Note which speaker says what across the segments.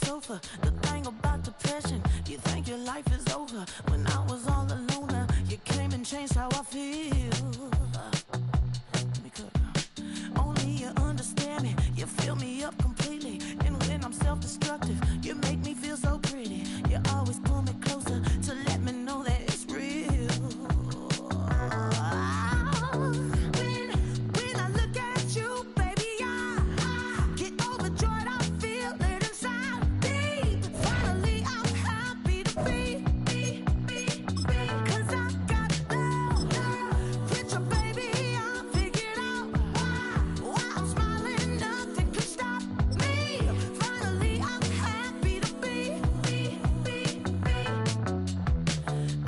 Speaker 1: sofa. The thing about depression, you think your life is over. When I was all alone, you came and changed how I feel. Only you understand me, you fill me up completely. And when I'm self-destructive, you make me feel so pretty. You always pull me closer to let me know that it's real. When I look at you, baby, I get overjoyed. I feel it inside me. Finally, I'm happy to be. Cause I got love with your baby. I figured out why I'm smiling. Nothing can stop me. Finally, I'm happy to be.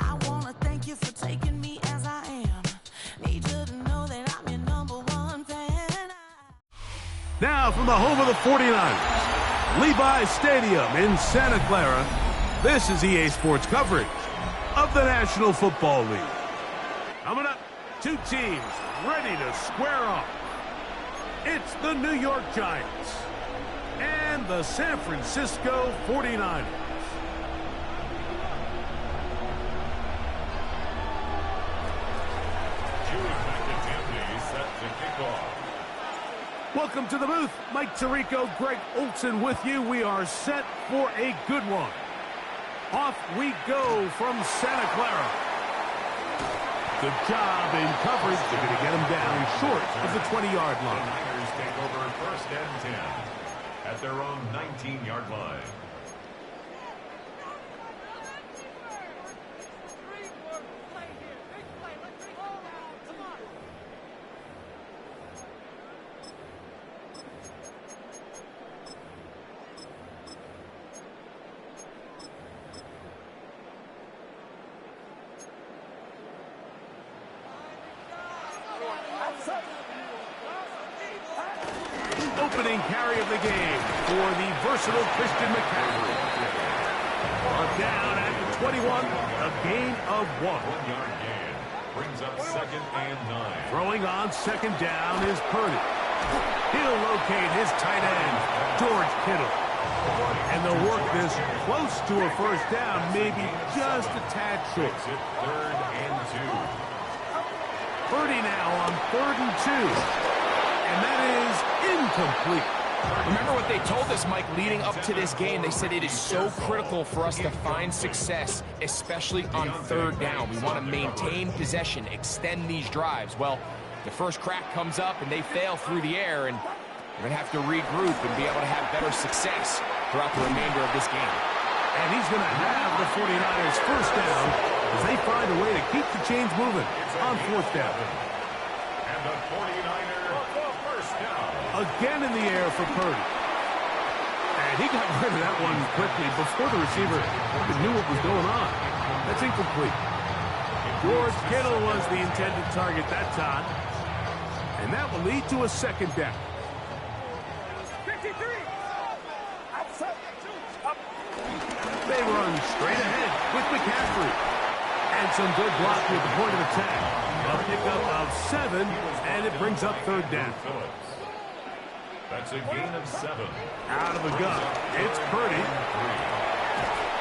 Speaker 1: I wanna thank you for taking me as I am. Need you to know that I'm your #1 fan.
Speaker 2: Now from the home of the 49ers, Levi's Stadium in Santa Clara, this is EA Sports coverage of the National Football League. Coming up, two teams ready to square off. It's the New York Giants and the San Francisco 49ers. Welcome to the booth. Mike Tirico, Greg Olson with you. We are set for a good one. Off we go from Santa Clara. Good job in coverage. They're going to get him down short of the 20-yard line.
Speaker 3: The Niners take over 1st and 10 at their own 19-yard line.
Speaker 2: Opening carry of the game for the versatile Christian McCaffrey. On down at the 21, a gain of 1.
Speaker 3: 1-yard gain brings up 2nd and 9.
Speaker 2: Throwing on 2nd down is Purdy. He'll locate his tight end, George Kittle. And they'll work this close to a 1st down, maybe just a tad short.
Speaker 3: Makes it 3rd and 2.
Speaker 2: Purdy now on 3rd and 2. And that is incomplete.
Speaker 4: Remember what they told us, Mike, leading up to this game. They said it is so critical for us to find success, especially on 3rd down. We want to maintain possession, extend these drives. Well, the first crack comes up and they fail through the air, and we're going to have to regroup and be able to have better success throughout the remainder of this game.
Speaker 2: And he's going to have the 49ers 1st down as they find a way to keep the chains moving on 4th down.
Speaker 3: And the 49er 1st down.
Speaker 2: Again in the air for Purdy. And he got rid of that one quickly before the receiver even knew what was going on. That's incomplete. George Kittle was the intended target that time. And that will lead to a 2nd down.
Speaker 5: 53.
Speaker 2: They run straight ahead with McCaffrey. And some good block with the point of attack. A pickup of 7, and it brings up 3rd down.
Speaker 3: That's a gain of 7.
Speaker 2: Out of the gun, it's Purdy.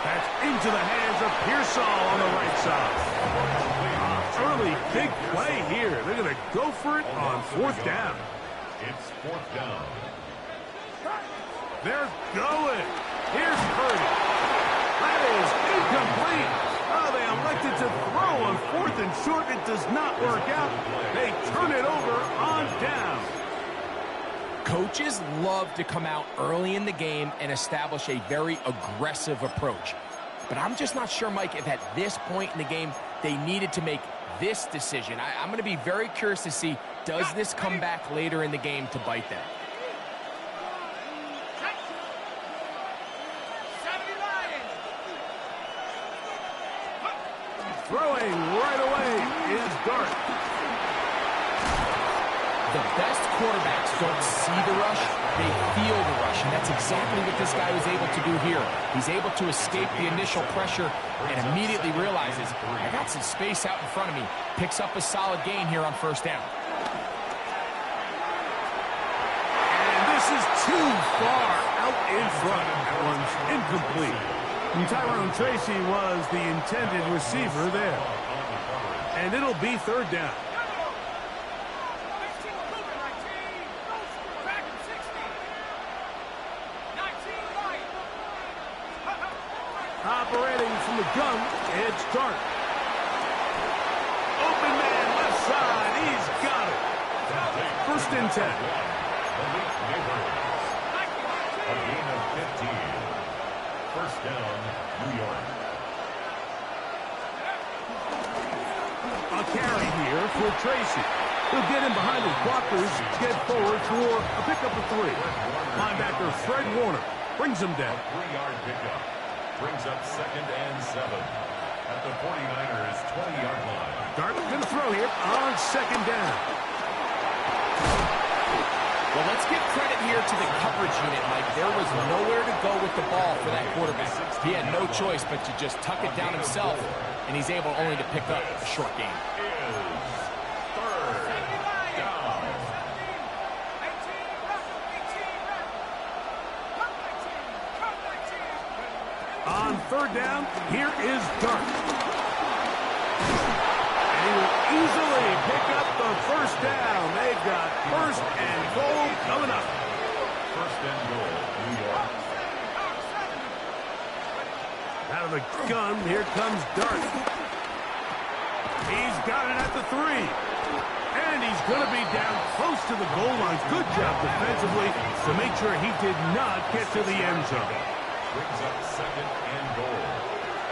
Speaker 2: That's into the hands of Pearsall on the right side. Early big play here. They're going to go for it on 4th down.
Speaker 3: It's 4th down.
Speaker 2: They're going. Here's Purdy. That is incomplete. Oh, they elected to throw on 4th and short. It does not work out. They turn it over on down.
Speaker 4: Coaches love to come out early in the game and establish a very aggressive approach. But I'm just not sure, Mike, if at this point in the game they needed to make this decision. I'm going to be very curious to see, does this come back later in the game to bite them?
Speaker 2: Throwing right away is Dart.
Speaker 4: The best quarterbacks don't see the rush, they feel the rush, and that's exactly what this guy was able to do here. He's able to escape the initial pressure and immediately realizes, I got some space out in front of me. Picks up a solid gain here on 1st down.
Speaker 2: And this is too far out in front. That one's incomplete. And Tyrone Tracy was the intended receiver there. And it'll be third down. Operating from the gun, it's Dart. Open man, left side, he's got it. First and 10.
Speaker 3: A gain of 15. First down, New York.
Speaker 2: A carry here for Tracy. He'll get in behind his blockers, get forward for a pickup of 3. Linebacker Fred Warner brings him down.
Speaker 3: 3-yard pickup. Brings up second and 7 at the 49ers 20-yard line.
Speaker 2: Dart going to throw here on second down.
Speaker 4: Well, let's give credit here to the coverage unit, Mike. There was nowhere to go with the ball for that quarterback. He had no choice but to just tuck it down himself, and he's able only to pick up a short gain.
Speaker 2: On third down, here is Dart. And he will easily pick up the first down. They've got first and goal coming up.
Speaker 3: First and goal, New York.
Speaker 2: Out of the gun, here comes Dart. He's got it at the 3. And he's going to be down close to the goal line. Good job defensively to make sure he did not get to the end zone.
Speaker 3: Brings up second and goal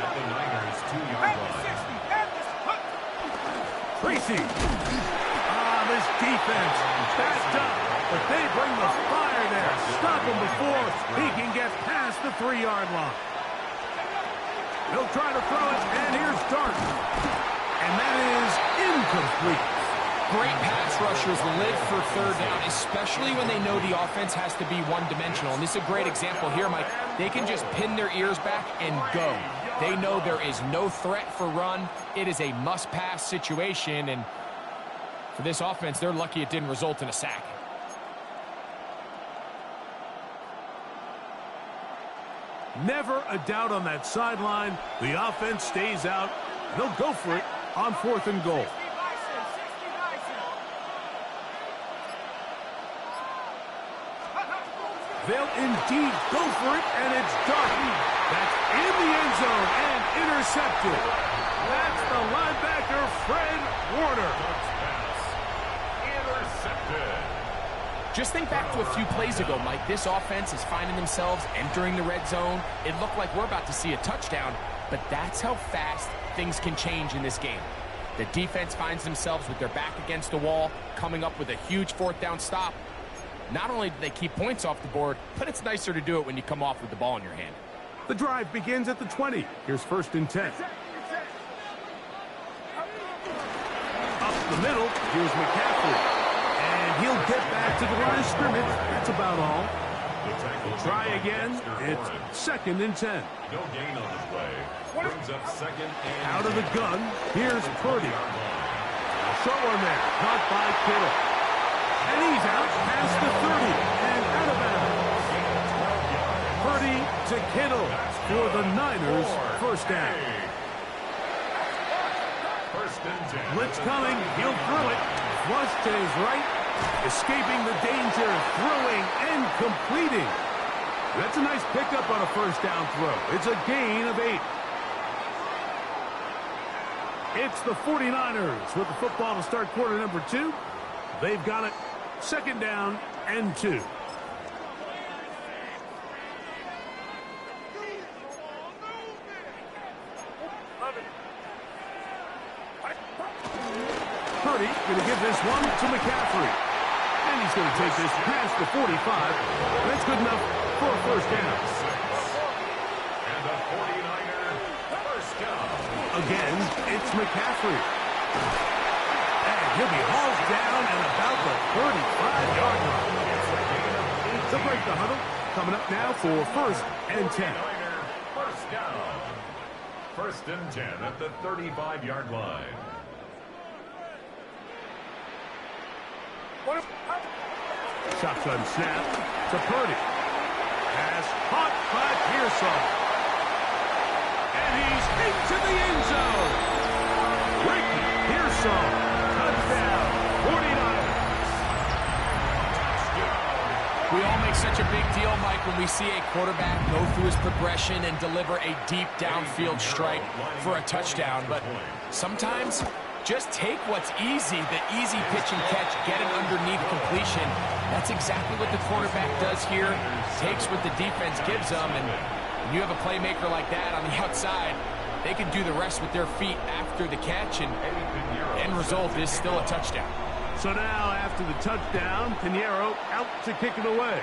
Speaker 3: at the Niners 2-yard line.
Speaker 2: Tracy. This defense backed up, but they bring the fire there. Stop him before he can get past the 3-yard line. He'll try to throw it, and here's Dart. And that is incomplete.
Speaker 4: Great pass rushers live for third down, especially when they know the offense has to be one-dimensional. And this is a great example here, Mike. They can just pin their ears back and go. They know there is no threat for run. It is a must-pass situation, and for this offense, they're lucky it didn't result in a sack.
Speaker 2: Never a doubt on that sideline. The offense stays out. They'll go for it on 4th and goal. They'll indeed go for it, and it's Dart. That's in the end zone and intercepted. That's the linebacker, Fred Warner.
Speaker 3: Intercepted.
Speaker 4: Just think back to a few plays ago, Mike. This offense is finding themselves entering the red zone. It looked like we're about to see a touchdown, but that's how fast things can change in this game. The defense finds themselves with their back against the wall, coming up with a huge 4th down stop. Not only do they keep points off the board, but it's nicer to do it when you come off with the ball in your hand.
Speaker 2: The drive begins at the 20. Here's 1st and 10. Up the middle, here's McCaffrey. And he'll get back to the line of scrimmage. That's about all. We'll try again. It's 2nd and 10.
Speaker 3: No gain on the play. Brings up second and
Speaker 2: out of the gun. Here's Purdy. Short one there. Caught by Kittle. And he's out past the 30 and out of bounds. Purdy to Kittle for the Niners. First down.
Speaker 3: First and 10.
Speaker 2: Blitz coming. He'll throw it. Flush to his right. Escaping the danger. Throwing and completing. That's a nice pickup on a first down throw. It's a gain of 8. It's the 49ers with the football to start quarter number 2. They've got it. 2nd down and 2. Purdy going to give this one to McCaffrey. And he's going to take this past the 45. That's good enough for a first down.
Speaker 3: And the 49er first down.
Speaker 2: Again, it's McCaffrey. And he'll be hauled down at about the 35-yard line. To break the huddle, coming up now for 1st and 10.
Speaker 3: First down. 1st and 10 at the 35-yard line.
Speaker 2: Shotgun snap to Purdy. Pass caught by Pearsall. And he's into the end zone. Ricky Pearsall, touchdown, 49ers.
Speaker 4: We all make such a big deal, Mike, when we see a quarterback go through his progression and deliver a deep downfield strike for a touchdown. But sometimes, just take what's easy, the easy pitch and catch, get it underneath completion. That's exactly what the quarterback does here. Takes what the defense gives them, and when you have a playmaker like that on the outside, they can do the rest with their feet after the catch, and the end result is still a touchdown.
Speaker 2: So now, after the touchdown, Pinheiro out to kick it away.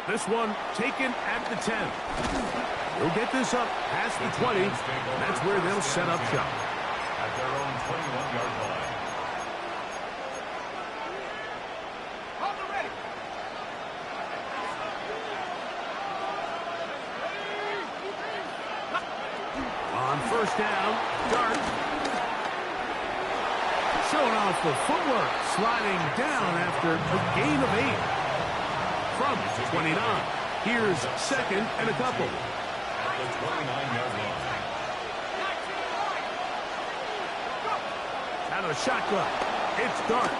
Speaker 2: This one taken at the 10. He'll get this up past the 20. That's where they'll set up shop.
Speaker 3: At their own 21-yard line.
Speaker 2: On first down, Dart. Showing off the footwork, sliding down after a gain of 8. From 29. Here's second and a couple.
Speaker 3: At the 29-yard line.
Speaker 2: Out of shotgun. It's Dart.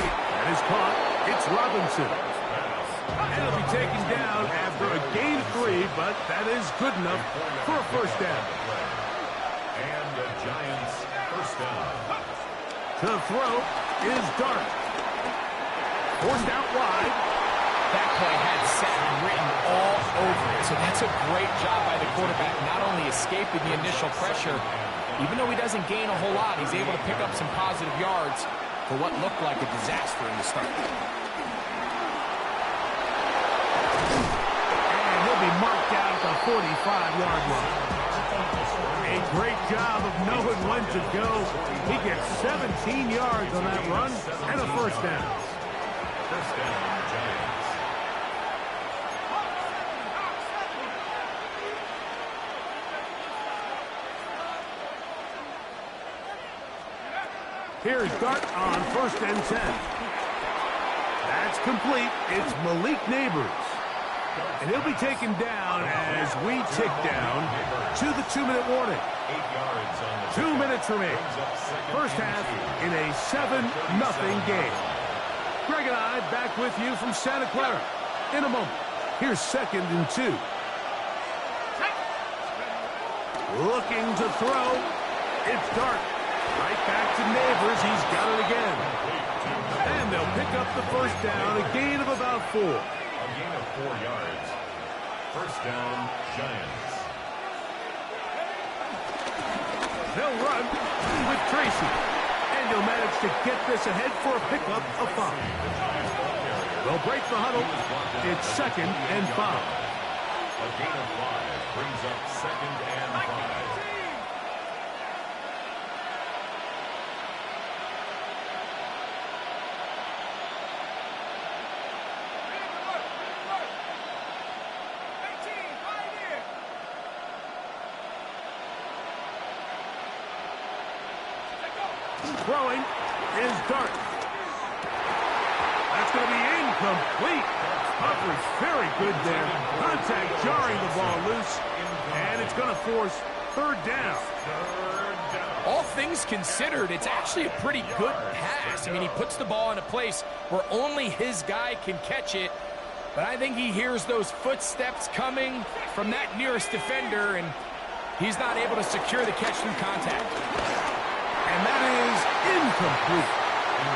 Speaker 2: That is caught. It's Robinson. And it'll be taken down after a gain of 3, but that is good enough for a first down.
Speaker 3: And the Giants first down.
Speaker 2: To throw is Dart. Forced out wide.
Speaker 4: That play had Satin written all over it, so that's a great job by the quarterback, not only escaping the initial pressure, even though he doesn't gain a whole lot, he's able to pick up some positive yards for what looked like a disaster in the start.
Speaker 2: And he'll be marked out at the 45-yard line. A great job of knowing when to go. He gets 17 yards on that run and a first down.
Speaker 3: First down, Giants.
Speaker 2: Here's Dart on first and 10. That's complete. It's Malik Neighbors. And he'll be taken down as we tick down to the 2-minute warning.
Speaker 3: 8 yards on the
Speaker 2: 2 minutes remaining.
Speaker 3: brings up second
Speaker 2: First
Speaker 3: and
Speaker 2: half
Speaker 3: 2.
Speaker 2: in a 7-0 game. Greg and I back with you from Santa Clara. In a moment, here's second and 2. Looking to throw. It's Dart. Right back to Neighbors. He's got it again. And they'll pick up the first down, a gain of about 4.
Speaker 3: A gain of 4 yards. First down, Giants.
Speaker 2: They'll run with Tracy. And he'll manage to get this ahead for a pickup of 5. They'll break the huddle. It's second and 5.
Speaker 3: A gain of 5 brings up second and 5.
Speaker 2: Throwing is Dart. That's going to be incomplete. Coverage very good there. Contact jarring the ball loose. And it's going to force third down.
Speaker 4: All things considered, it's actually a pretty good pass. I mean, he puts the ball in a place where only his guy can catch it. But I think he hears those footsteps coming from that nearest defender, and he's not able to secure the catch through contact.
Speaker 2: And that is incomplete.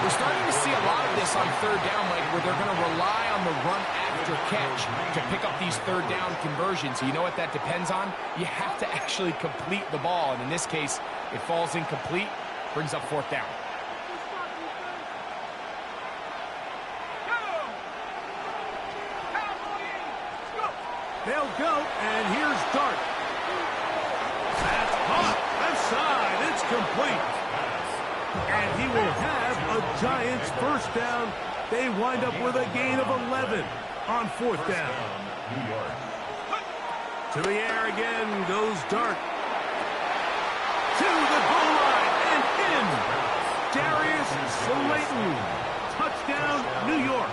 Speaker 4: We're starting to see a lot of this on third down, Mike, where they're going to rely on the run after catch to pick up these third down conversions. You know what that depends on? You have to actually complete the ball, and in this case, it falls incomplete, brings up fourth down.
Speaker 2: They'll go, and here's Dart. That's caught. Left side. It's complete. And he will have a Giants first down. They wind up with a gain of 11 on fourth down.
Speaker 3: New York.
Speaker 2: To the air again goes Dart. To the goal line and in. Darius Slayton. Touchdown, New York.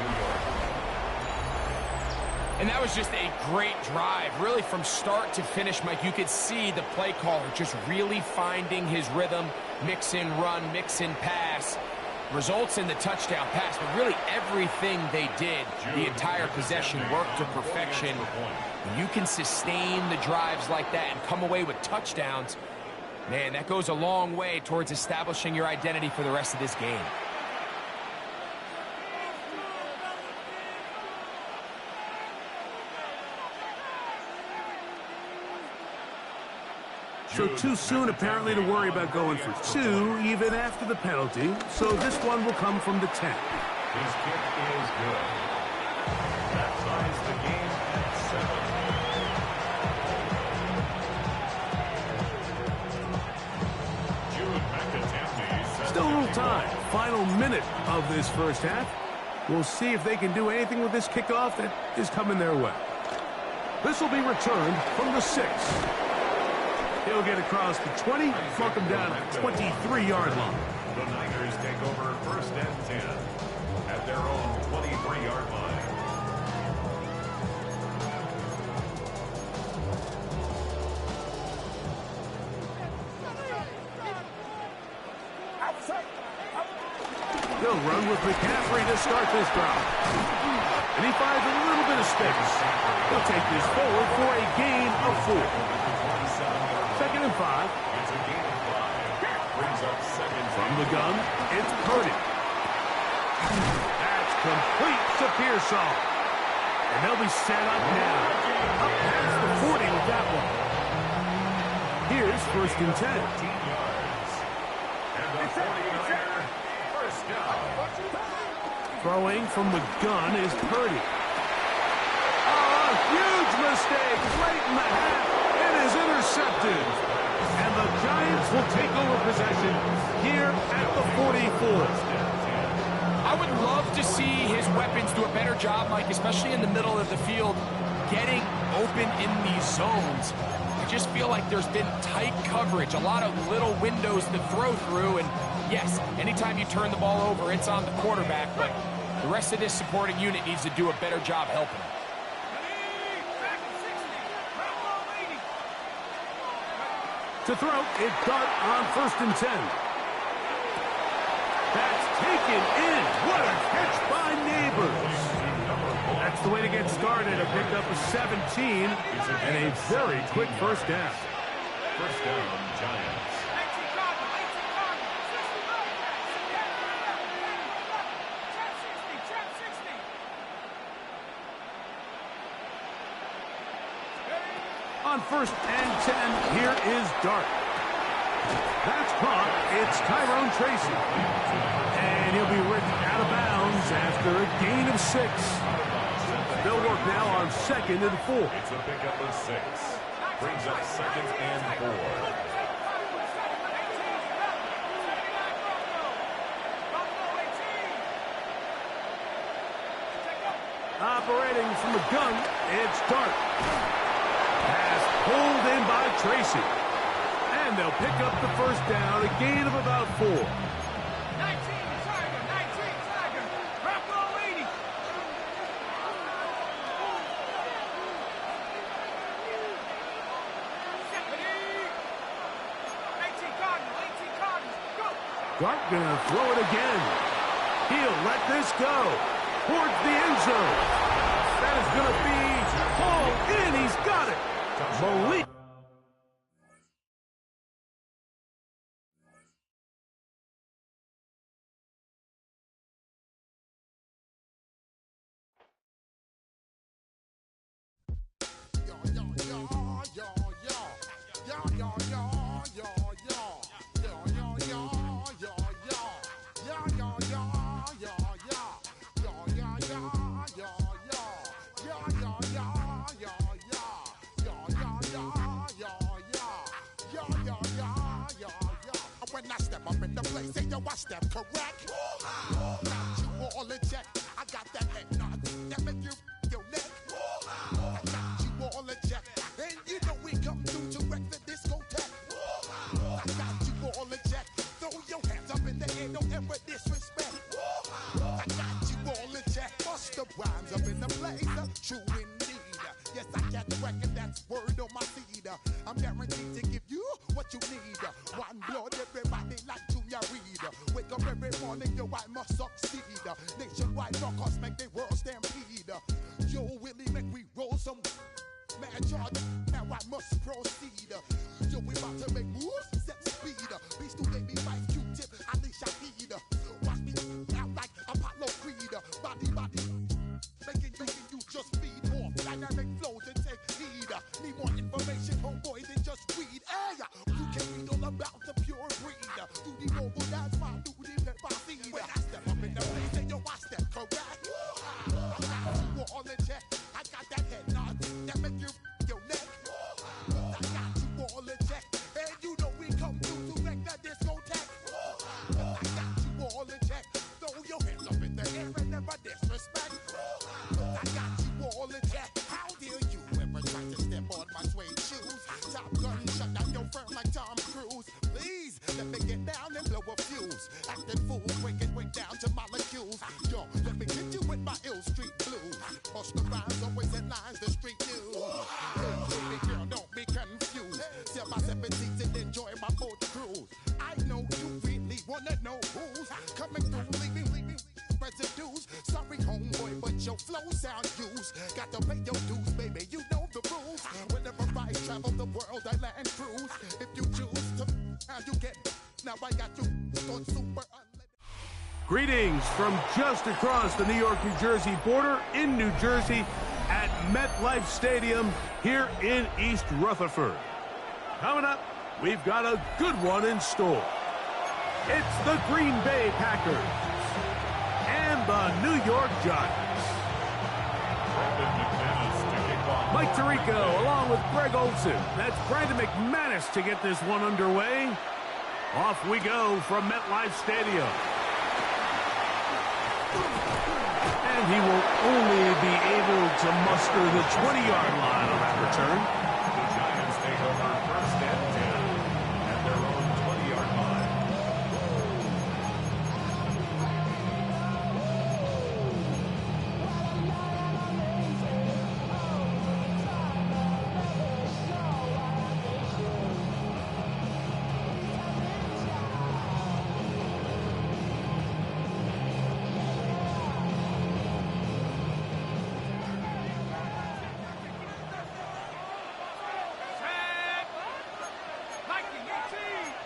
Speaker 4: And that was just a great drive. Really, from start to finish, Mike, you could see the play caller just really finding his rhythm, mix and run, mix and pass. Results in the touchdown pass, but really everything they did, the entire possession worked to perfection. When you can sustain the drives like that and come away with touchdowns, man, that goes a long way towards establishing your identity for the rest of this game.
Speaker 2: So too soon, apparently, to worry about going for two, even after the penalty. So this one will come from the 10.
Speaker 3: His kick is good. That ties the game at 7.
Speaker 2: Still a little time. Final minute of this first half. We'll see if they can do anything with this kickoff that is coming their way. This will be returned from the 6. He'll get across the 20, mark him down at the 23-yard line.
Speaker 3: The Niners take over first and 10 at their own 23-yard line.
Speaker 2: They'll run with McCaffrey to start this drive. And he finds a little bit of space. He'll take this forward for a gain of 4. Second and 5.
Speaker 3: It's a gain of 5. Brings up second.
Speaker 2: From the gun, it's Purdy. That's complete to Pearsall. And they'll be set up now. Up past the 40 with that one. Here's first and 10.
Speaker 3: 15 yards. And the 49er, first down.
Speaker 2: Throwing from the gun is Purdy. Oh, a huge mistake late in the half. It is intercepted. And the Giants will take over possession here at the 44.
Speaker 4: I would love to see his weapons do a better job, Mike, especially in the middle of the field, getting open in these zones. I just feel like there's been tight coverage, a lot of little windows to throw through, and yes, anytime you turn the ball over, it's on the quarterback, but the rest of this supporting unit needs to do a better job helping him.
Speaker 2: To throw, it's Dart on first and 10. That's taken in. What a catch by Neighbors. That's the way to get started. A pickup of 17 and a very quick first down.
Speaker 3: First down, Giants.
Speaker 2: On first and 10, here is Dart. That's caught. It's Tyrone Tracy. And he'll be ripped out of bounds after a gain of 6. They'll work now on second and 4.
Speaker 3: It's a pickup of 6. Brings up second and 4.
Speaker 2: Operating from the gun, it's Dart. Pass pulled in by Tracy. And they'll pick up the first down, a gain of about 4.
Speaker 5: 19, Tiger, 19, Tiger. Bravo, 80.
Speaker 2: Dart gonna throw it again. He'll let this go towards the end zone. That is gonna be hauled in. He's got it. Malik.
Speaker 6: When I step up in the place, say yo, I step correct. Got you all in check. I got that head nod that make you your neck. I got you all in check, and you know we come through to wreck the discotheque. I got you all in check. Throw your hands up in the air, don't ever disrespect. I got you all in check. Bust the rhymes up in the place, true indeed. Yes, I get record, that's word on my seed. I'm guaranteed to give you what you need. One blood, everybody like Junior Reed. Wake up every morning, yo, I must succeed. Nationwide knockouts make the world stampede. Yo, Willie, make we roll some mad charge. Now I must proceed. Yo, we about to make moves, set speed. Be student, be vice Q-tip, at least I need. Watch me out like Apollo Creed. Body, making you just feed off dynamic flows and take heed. Need more information, homeboy, than just read. Hey, you can read all about the pure breed. Do the mobile dance, my do the pepper seed. When I step up in the place, and yo, I step correct. I got you all in check. I got that head nod that make you your neck. I got you all in check. And you know we come through to wreck the discotheque. I got you all in check. Throw your hands up in the air and never disrespect. I got you all in check. How dare you ever try to step on my suede shoes? Top Gun shut down your firm like Tom Cruise. Please let me get down and blow a fuse. Acting fool, breaking way down to molecules. Yo, let me hit you with my ill street blues. Push the rhymes, always in lines, the street news. Hey, baby girl, don't be confused. Sell my 17s and enjoy my boat cruise. I know you really wanna know who's coming through, leaving residues. Sorry, homeboy, but your flow sound used. Got to pay your dues, baby, you know the rules. Whenever I travel the world, I land cruise. If you choose to, how you get, now I got you on super unlimited.
Speaker 2: Greetings from just across the New York-New Jersey border in New Jersey at MetLife Stadium here in East Rutherford. Coming up, we've got a good one in store. It's the Green Bay Packers and the New York Giants. Mike Tirico along with Greg Olson. That's Brandon McManus to get this one underway. Off we go from MetLife Stadium. And he will only be able to muster the 20-yard line on that return.
Speaker 3: The Giants take over first and 10 at their own 20-yard line.
Speaker 5: Set. Lightning, 18.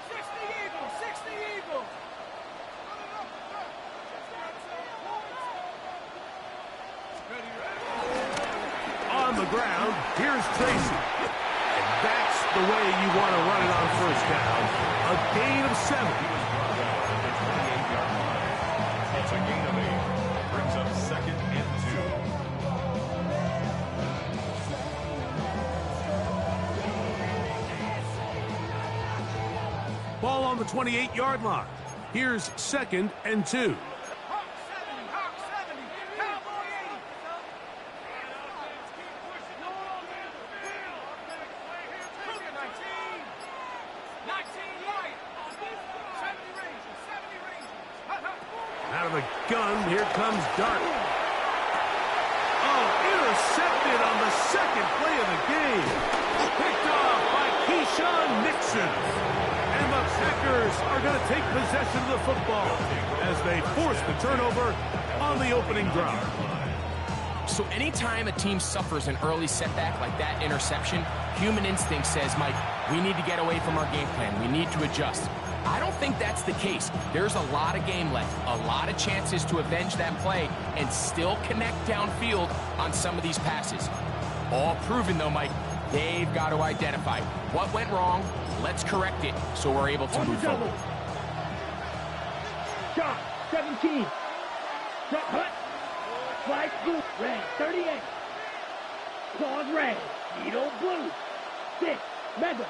Speaker 5: 60 Eagles. 60 Eagles.
Speaker 2: On the ground, here's Tracy. And that's the way you want to run it on first down. A gain of 7.
Speaker 3: It's a gain of 8. Brings up second and 2.
Speaker 2: Ball on the 28-yard line. Here's second and 2.
Speaker 5: Hawk 70. Hawk 70. Cowboy 80. Cougar 19. 19 light. 70 Rangers. 70 Rangers. Hut, hut.
Speaker 2: Out of the gun, here comes Dart. Oh, intercepted on the second play of the game. Picked off by Keyshawn Nixon. And the Packers are going to take possession of the football as they force the turnover on the opening drive.
Speaker 4: So anytime a team suffers an early setback like that interception, human instinct says, Mike, we need to get away from our game plan. We need to adjust. I don't think that's the case. There's a lot of game left, a lot of chances to avenge that play and still connect downfield on some of these passes. All proven, though, Mike, they've got to identify what went wrong. Let's correct it so we're able to move forward.
Speaker 7: Shot, 17. Shot, hut. Flag blue, red, 38. Claws red, needle blue. 6, mega.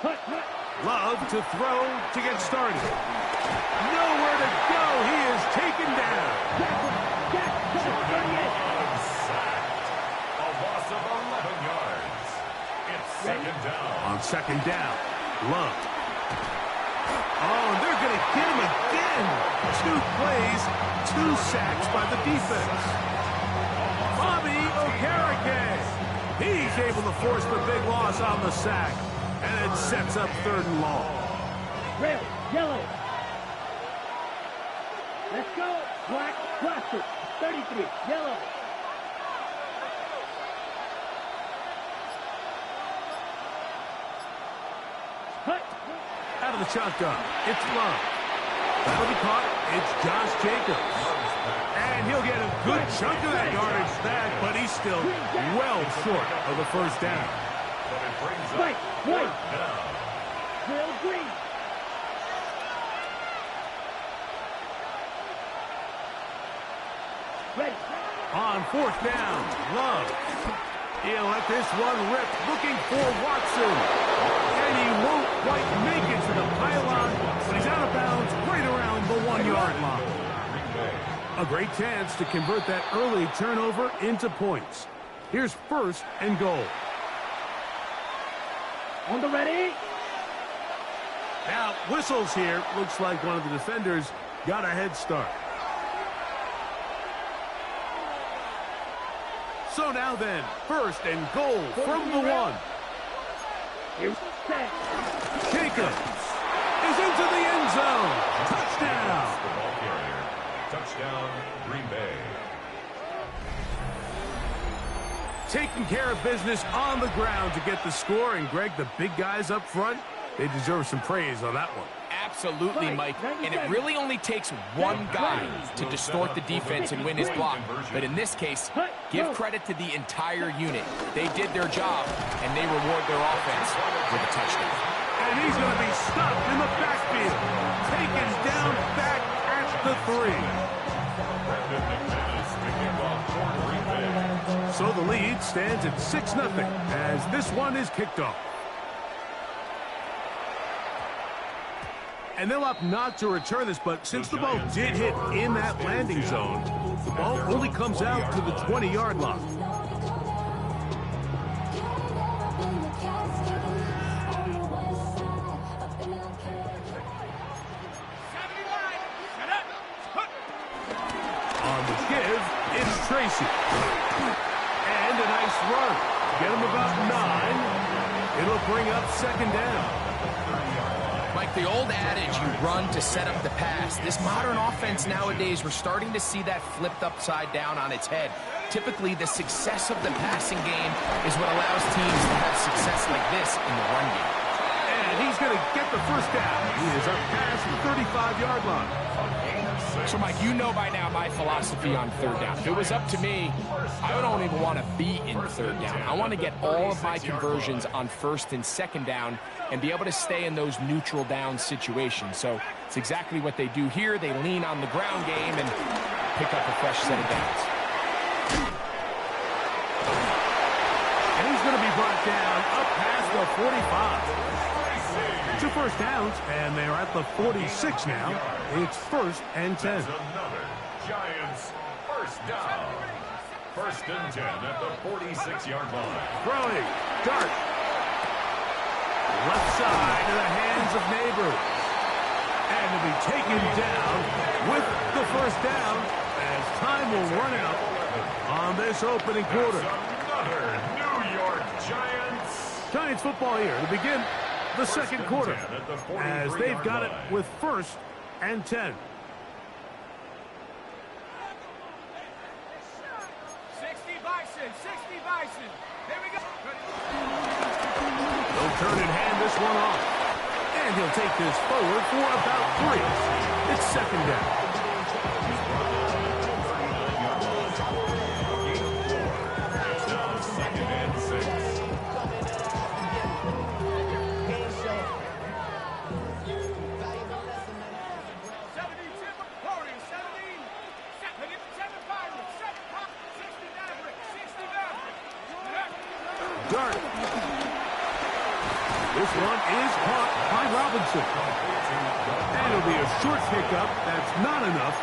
Speaker 7: Hut, hut.
Speaker 2: Love to throw to get started. Nowhere to go. He is taken down.
Speaker 7: Jack, 38.
Speaker 3: Sacked. A loss of 11 yards. It's second down.
Speaker 2: On second down, Love. Oh, and they're going to get him again. 2 plays, 2 sacks by the defense. Bobby Okereke. He He's able to force the big loss on the sack. And it sets up 3rd and long.
Speaker 7: Red, yellow. Let's go. Black, cluster. 33, yellow. Hut.
Speaker 2: Out of the shotgun, it's Love. That'll be caught. It's Josh Jacobs. And he'll get a good chunk of that yardage back, but he's still well short of the 1st down.
Speaker 7: White, white. Drill green. Ready.
Speaker 2: On 4th down, Love. He'll let this one rip, looking for Watson. And he won't quite make it to the pylon, but he's out of bounds right around the 1-yard line. A great chance to convert that early turnover into points. Here's 1st and goal.
Speaker 7: On the ready.
Speaker 2: Now, whistles here. Looks like one of the defenders got a head start. So now then, 1st and goal from the 1.
Speaker 7: Here's set.
Speaker 2: Jacobs is into the end zone. Touchdown.
Speaker 3: The ball carrier. Touchdown, Green Bay.
Speaker 2: Taking care of business on the ground to get the score. And, Greg, the big guys up front, they deserve some praise on that one.
Speaker 4: Absolutely, Mike. And it really only takes one guy to distort the defense and win his block. But in this case, give credit to the entire unit. They did their job, and they reward their offense with a touchdown.
Speaker 2: And he's going to be stopped in the backfield. Taken down back at the 3. So the lead stands at 6-0 as this one is kicked off. And they'll opt not to return this, but since the ball did hit in that landing zone, the ball only comes out to the 20-yard line. On the give, it's Tracy. And a nice run. Get him about 9. It'll bring up 2nd down.
Speaker 4: Mike, the old adage, you run to set up the pass. This modern offense nowadays, we're starting to see that flipped upside down on its head. Typically, the success of the passing game is what allows teams to have success like this in the run game.
Speaker 2: And he's going to get the 1st down. He is up past the 35-yard line.
Speaker 4: So, Mike, you know by now my philosophy on 3rd down. If it was up to me, I don't even want to be in 3rd down. I want to get all of my conversions on 1st and 2nd down and be able to stay in those neutral down situations. So it's exactly what they do here. They lean on the ground game and pick up a fresh set of downs.
Speaker 2: And he's going to be brought down up past the 45. 2 first downs, and they're at the 46 now. It's 1st and 10.
Speaker 3: That's another Giants 1st down. 1st and 10 at the 46-yard line.
Speaker 2: Throwing, dart. Left side to the hands of Neighbors. And to be taken down with the 1st down as time will run out on this opening quarter.
Speaker 3: That's another New York Giants.
Speaker 2: Giants football here to begin the 2nd quarter as they've got it with 1st and 10.
Speaker 5: 60 Bison, 60 Bison. Here we go.
Speaker 2: They'll turn and hand this one off. And he'll take this forward for about 3. It's 2nd down.
Speaker 3: Now 2nd and 6.
Speaker 2: Dart. This one is caught by Robinson. And it'll be a short pickup. That's not enough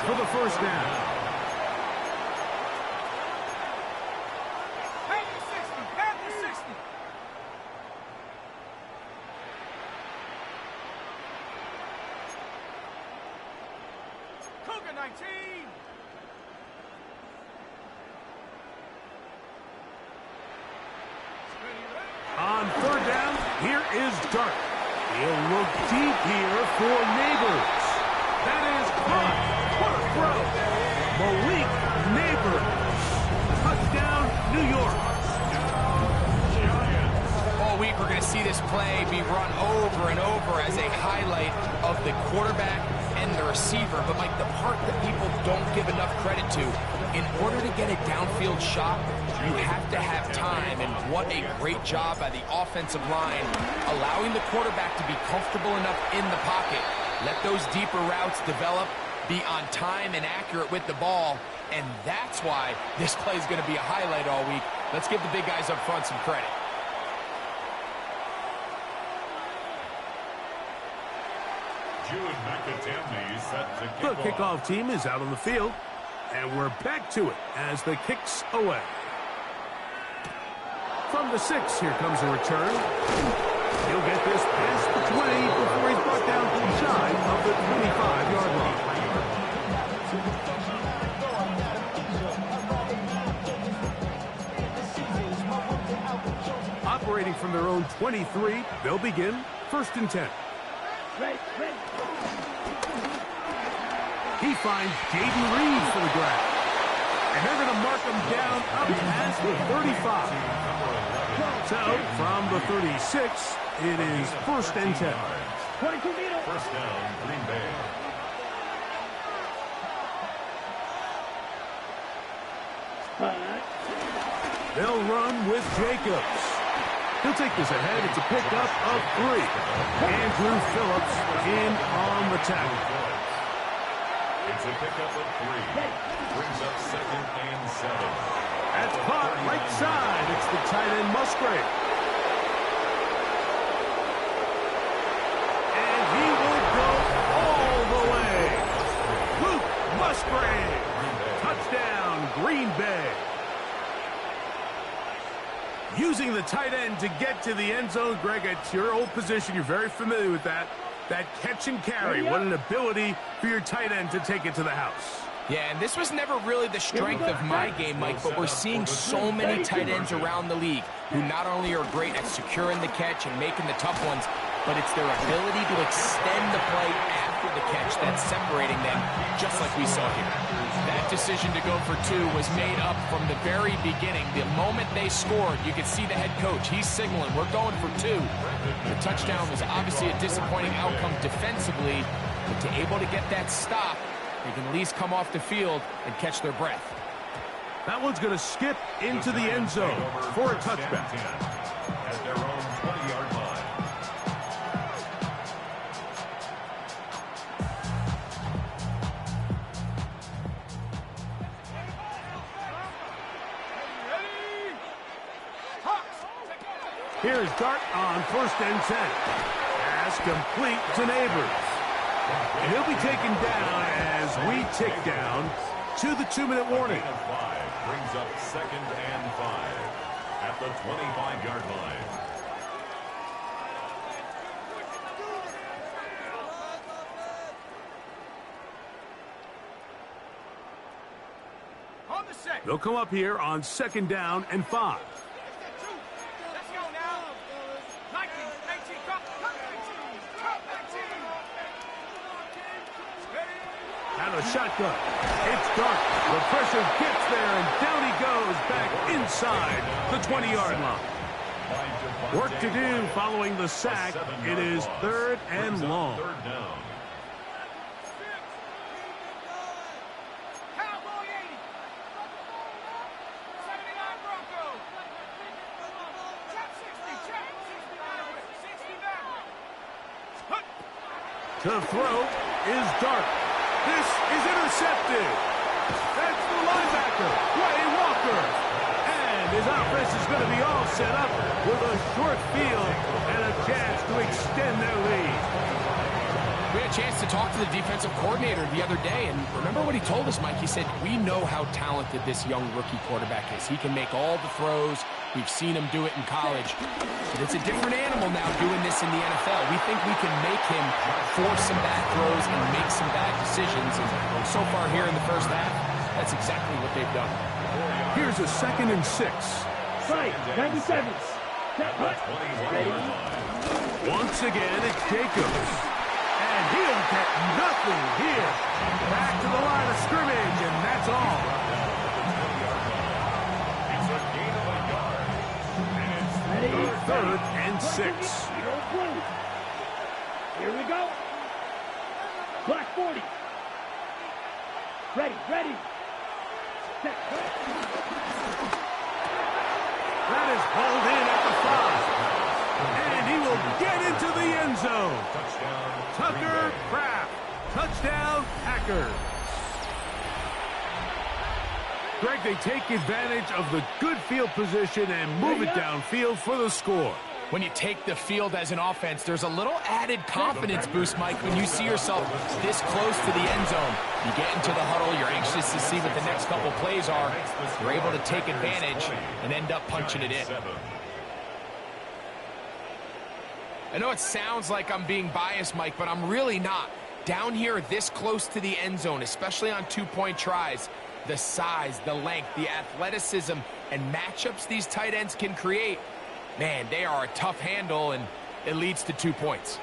Speaker 2: for the 1st down.
Speaker 5: Back to 60. Cougar 19.
Speaker 2: Here is Dart. He'll look deep here for Neighbors. That is caught. What a throw. Malik Neighbors. Touchdown, New York.
Speaker 4: All week we're going to see this play be run over and over as a highlight of the quarterback and the receiver. But, Mike, the part that people don't give enough credit to, in order to get a downfield shot, you have to have time. And what a great job by the offensive line, allowing the quarterback to be comfortable enough in the pocket. Let those deeper routes develop, be on time and accurate with the ball. And that's why this play is going to be a highlight all week. Let's give the big guys up front some credit.
Speaker 2: The kickoff team is out on the field, and we're back to it as the kick's away. From the 6, here comes a return. He'll get this past the 20 before he's brought down to the shy of the 25-yard line. Operating from their own 23, they'll begin 1st and 10. He finds Jaden Reed for the grab. And they're going to mark him down up past the 35. So, from the 36, it is 1st and 10.
Speaker 7: 22 meters.
Speaker 3: First down, Green Bay.
Speaker 2: They'll run with Jacobs. He'll take this ahead. It's a pickup of 3. Andrew Phillips in on the tackle.
Speaker 3: It's a pickup of 3. Brings up 2nd and 7.
Speaker 2: That's caught right side. It's the tight end Musgrave. And he will go all the way. Luke Musgrave. Touchdown, Green Bay. Using the tight end to get to the end zone. Greg, it's your old position. You're very familiar with that. That catch and carry. What an ability for your tight end to take it to the house.
Speaker 4: Yeah, and this was never really the strength of my game, Mike, but we're seeing so many tight ends around the league who not only are great at securing the catch and making the tough ones, but it's their ability to extend the play after the catch that's separating them, just like we saw here. That decision to go for 2 was made up from the very beginning. The moment they scored, you could see the head coach. He's signaling, we're going for 2. The touchdown was obviously a disappointing outcome defensively, but to able to get that stop, they can at least come off the field and catch their breath.
Speaker 2: That one's going to skip into the end zone for a touchback.
Speaker 3: At their own 20-yard line.
Speaker 2: Here's Dart on 1st and 10. Pass complete to Neighbors. And he'll be taken down as we tick down to the 2-minute warning.
Speaker 3: 5 brings up 2nd and 5 at the 25-yard line.
Speaker 5: On the 6.
Speaker 2: They'll come up here on 2nd down and 5.
Speaker 5: Let's go now. 19, 18, come, 19, come, 19.
Speaker 2: Out of shotgun. It's Dart. The pressure gets there, and down he goes back inside the 20-yard line. Work to do following the sack. It is 3rd and long.
Speaker 3: 3rd down.
Speaker 5: Cowboy 80. 79 Broncos. Check 60, check. 69. 69.
Speaker 2: To throw is Dart. This is intercepted. That's the linebacker, Ray Walker. And his offense is going to be all set up with a short field and a chance to extend their lead.
Speaker 4: We had a chance to talk to the defensive coordinator the other day, and remember what he told us, Mike? He said, we know how talented this young rookie quarterback is. He can make all the throws. We've seen him do it in college. But it's a different animal now doing this in the NFL. We think we can make him force some bad throws and make some bad decisions. And so far here in the first half, that's exactly what they've done.
Speaker 2: Here's a 2nd and 6.
Speaker 7: Right, 97. Set,
Speaker 3: At the
Speaker 7: cut.
Speaker 3: 21-yard line.
Speaker 2: Once again, it's Jacobs. And he'll get nothing here. Back to the line of scrimmage, and that's all.
Speaker 3: It's a gain of a yard. And it's
Speaker 2: Third and 6.
Speaker 7: Here we go. Black 40. Ready, ready. Set, cut.
Speaker 2: That is hauled in at the 5. And he will get into the end zone.
Speaker 3: touchdown.
Speaker 2: Tucker Kraft. Touchdown, Packers. Greg, they take advantage of the good field position and move it downfield for the score.
Speaker 4: When you take the field as an offense, there's a little added confidence boost, Mike, when you see yourself this close to the end zone. You get into the huddle, you're anxious to see what the next couple plays are. You're able to take advantage and end up punching it in. I know it sounds like I'm being biased, Mike, but I'm really not. Down here this close to the end zone, especially on two-point tries, the size, the length, the athleticism, and matchups these tight ends can create, man, they are a tough handle, and it leads to 2 points.